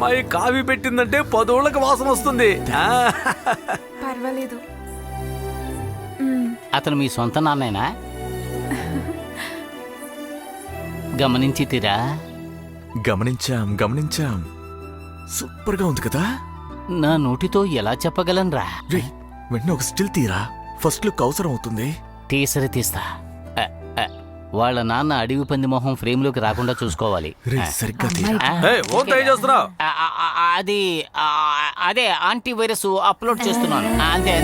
అమ్మాయి కాఫీ పెట్టిందంటే 10 ఊళ్ళకి వాసన వస్తుంది. పర్వాలేదు. అతను మీ సొంత నాన్నేనా? గమనించితిరా? గమనించాం. సూపర్ గా ఉంది కదా. నా నోటితో ఎలా చెప్పగలనురా? వెంటనే ఒక స్టిల్ తీరా, ఫస్ట్ లుక్ అవసరం అవుతుంది. తీస్తా. వాళ్ళ నాన్న అడవి పంది మొహం ఫ్రేమ్ లోకి రాకుండా చూసుకోవాలి. సరిగ్గా అదే యాంటీ వైరస్ అప్లోడ్ చేస్తున్నాను. అంతే.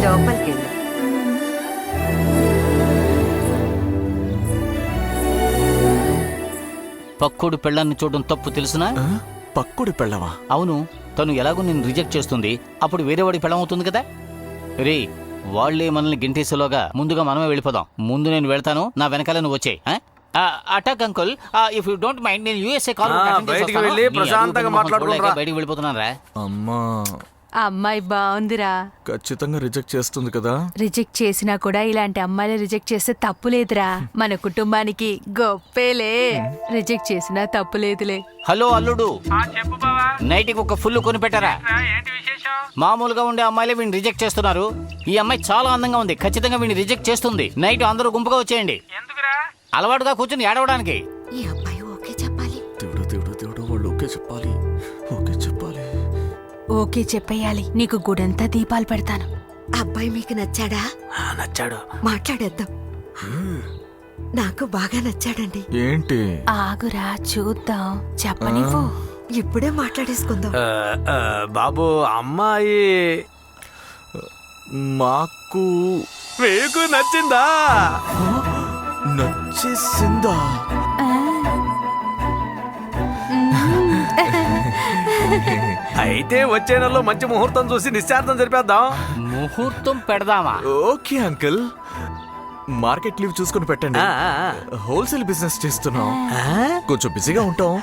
లోపలికెళ్ళు. పక్కోడు పెళ్ళాన్ని చూడడం తప్పు తెలుసునా? పక్కుడు పెళ్ళవా? అవును, తను ఎలాగో నేను రిజెక్ట్ చేస్తుంది, అప్పుడు వేరేవాడి పెళ్ళం అవుతుంది కదా. రే, వాళ్లే మనల్ని గింటేసేలోగా ముందుగా మనమే వెళ్ళిపోదాం. ముందు నేను వెళ్తాను, నా వెనకాల నువ్వు వచ్చే. Attack uncle, if you don't mind నేను యూఎస్ఏ కాల్ బయటికి వెళ్ళిపోతున్నాను రా. అమ్మా, అమ్మాయి బాగుందిరా. ఖచ్చితంగా రిజెక్ట్ చేస్తుంది కదా. రిజెక్ట్ చేసినా కూడా ఇలాంటి అమ్మాయిలు రిజెక్ట్ చేస్తే తప్పులేదురా. మన కుటుంబానికి గొప్పేలే. రిజెక్ట్ చేసినా తప్పులేదులే. హలో అల్లుడు, నైట్ కి ఒక ఫుల్ కొని పెట్టారా? మామూలుగా ఉండే అమ్మాయిలే వీడిని రిజెక్ట్ చేస్తున్నారు. ఈ అమ్మాయి చాలా అందంగా ఉంది, ఖచ్చితంగా వీడిని రిజెక్ట్ చేస్తుంది. నైట్ అందరూ గుంపుగా వచ్చేయండి. అలవాటుగా కూర్చుని ఏడవడానికి. ఈ అబ్బాయి ఓకే చెప్పాలి. దేవుడు వాళ్ళు ఓకే చెప్పాలి. ఓకే చెప్పేయాలి. నీకు గుడంతా దీపాలు పెడతాను. అబ్బాయి మీకు నచ్చాడా? నచ్చాడు. మాట్లాడేద్దాం. నాకు బాగా నచ్చాడండి. ఏంటి? ఆగురా చూద్దాం. చెప్పనివ్వు. ఇప్పుడే మాట్లాడేసుకుందాం. బాబు, అమ్మాయి మాకు మీకు నచ్చిందా? నచ్చేసిందా? అయితే వచ్చే నెలలో మంచి ముహూర్తం చూసి నిశ్చార్థం జరిపేద్దాం. ముహూర్తం పెడదామా? ఓకే అంకుల్, మార్కెట్ లీవ్ చూసుకుని పెట్టండి. హోల్సేల్ బిజినెస్ చేస్తున్నాం, కొంచెం బిజీగా ఉంటాం.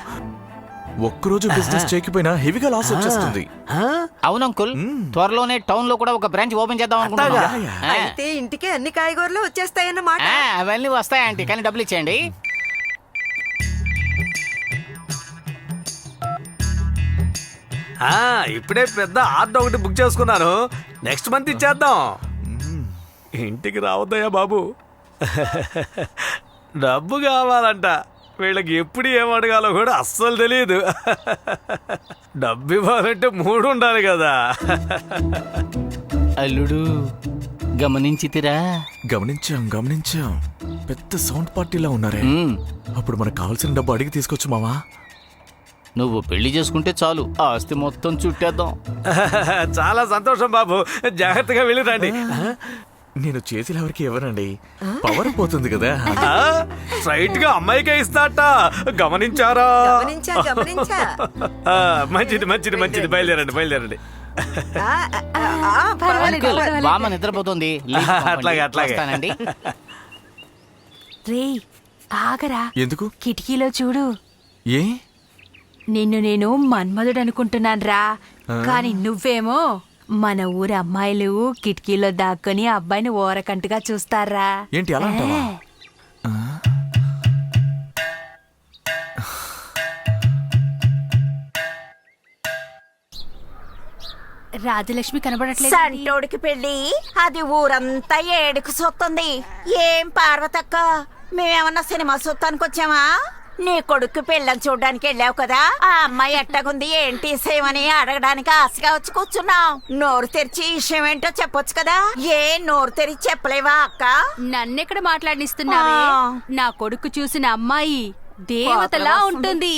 ఒక్కరోజు బిజినెస్ చేయకపోయినా హెవీగా లాస్ వచ్చేస్తుంది. అవును అంకుల్, త్వరలోనే టౌన్ లో కూడా ఒక బ్రాంచ్ ఓపెన్ చేద్దాం అనుకుంటున్నాం. అయితే ఇంటికి అన్ని కాయగూరలు వచ్చేస్తాయన్నమాట. అవన్నీ వస్తాయంటే, కానీ డబ్బులు ఇచ్చేయండి. ఇప్పుడే పెద్ద ఆర్డర్ ఒకటి బుక్ చేసుకున్నాను. నెక్స్ట్ మంత్ ఇచ్చేద్దాం. ఇంటికి రావద్దయ్యా బాబు. డబ్బు కావాలంట. వీళ్ళకి ఎప్పుడు ఏం అడగాలో కూడా అస్సలు తెలియదు. డబ్బు ఇవ్వాలంటే 3 ఉండాలి కదా. అల్లుడు, గమనించితిరా? గమనించాం. పెద్ద సౌండ్ పార్టీలా ఉన్నారే. అప్పుడు మనకు కావాల్సిన డబ్బు అడిగి తీసుకొచ్చు మావా. నువ్వు పెళ్లి చేసుకుంటే చాలు, ఆస్తి మొత్తం చుట్టేద్దాం. చాలా సంతోషం బాబు, జాగ్రత్తగా వెళ్ళిరండి. నేను చేతులు ఎవరికి ఇవ్వనండి, పవర్ పోతుంది కదా. స్ట్రైట్ గా అమ్మాయికే ఇస్తాట. గమనించారా? గమనించా. మంచిది. బయలుదేరండి. బామ్మ నిద్రపోతుంది. అట్లాగే. రే, ఆగరా. ఎందుకు? కిటికీలో చూడు. ఏ? నిన్ను నేను మన్మధుడు అనుకుంటున్నాను రా, కానీ నువ్వేమో మన ఊరి అమ్మాయిలు కిటికీలో దాక్కుని అబ్బాయిని ఓరకంటగా చూస్తారా. ఏంటి అలా అంటావా? రాజలక్ష్మి కనబడట్లేదు. సంటోడికి పెళ్ళి అది ఊరంతా ఏడుకు సొత్తుంది. ఏం పార్వతక్క, మేమేమన్నా సినిమా సొత్తానికి వచ్చామా? నీ కొడుకు పెళ్ళని చూడడానికి వెళ్ళావు కదా, ఆ అమ్మాయి ఎట్టగుంది ఏంటి విషయమని అడగడానికి ఆశగా వచ్చి కూర్చున్నాం. నోరు తెరిచి విషయం ఏంటో చెప్పొచ్చు కదా. ఏ నోరు తెరిచి చెప్పలేవా అక్క? నన్నెక్కడ మాట్లాడిస్తున్నావే? నా కొడుకు చూసిన అమ్మాయి దేవతలా ఉంటుంది.